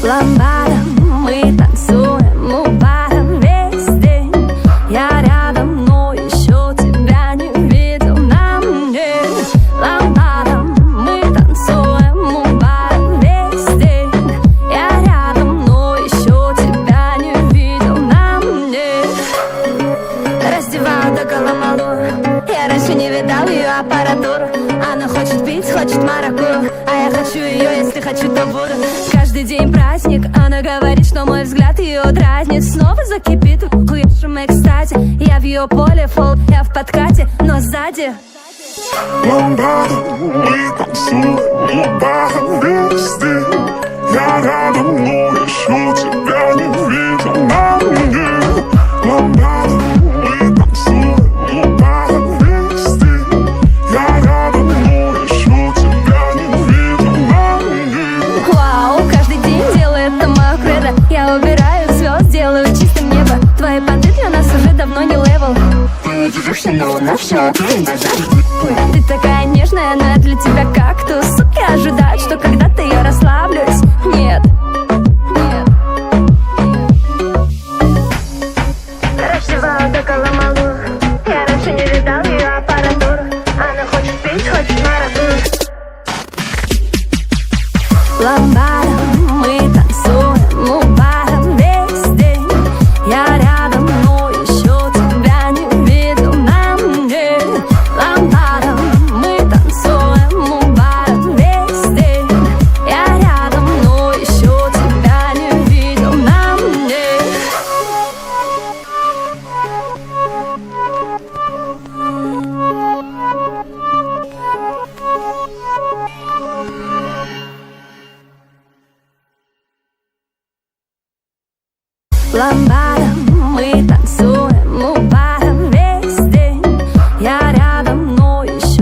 Ламбадом мы танцуем у бара весь день. Я рядом, но еще тебя не видел на мне. Ламбадом мы танцуем у бара весь день. Я рядом, но еще тебя не видел на мне. Раздеваю до голомалу. Я раньше не видал ее аппаратуру. Она хочет пить, хочет маракую, а я хочу ее, если хочу, то буду. Каждый день праздник, она говорит, что мой взгляд ее дразнит. Снова закипит в хуевшем экстазе. Я в ее поле, фол, я в подкате, но сзади Ламбадом мы танцуем у бара весь день. Я рядом, но еще тебя не видел на мне. Ламбадом мы танцуем у бара весь день. Я рядом, но еще тебя не видел на мне. вау, каждый день делает это мое кредо. Я убираю звезд, делаю чистым небо. Твои понты для нас уже давно не левел. Ты удивишься, но на все Ты такая нежная, но я для тебя кактус. Суки ожидают, что когда-то я расслаблюсь. Нет, нет. Раздеваю до голомалу. Я раньше не видал ее аппаратуру. Она хочет пить, хочет маракую. Ламбадом мы танцуем у бара весь день. Я рядом, но еще тебя не видел на мне. Ламбадом мы танцуем у бара весь день. Я рядом, но еще тебя не видел на мне. Ламбадом мы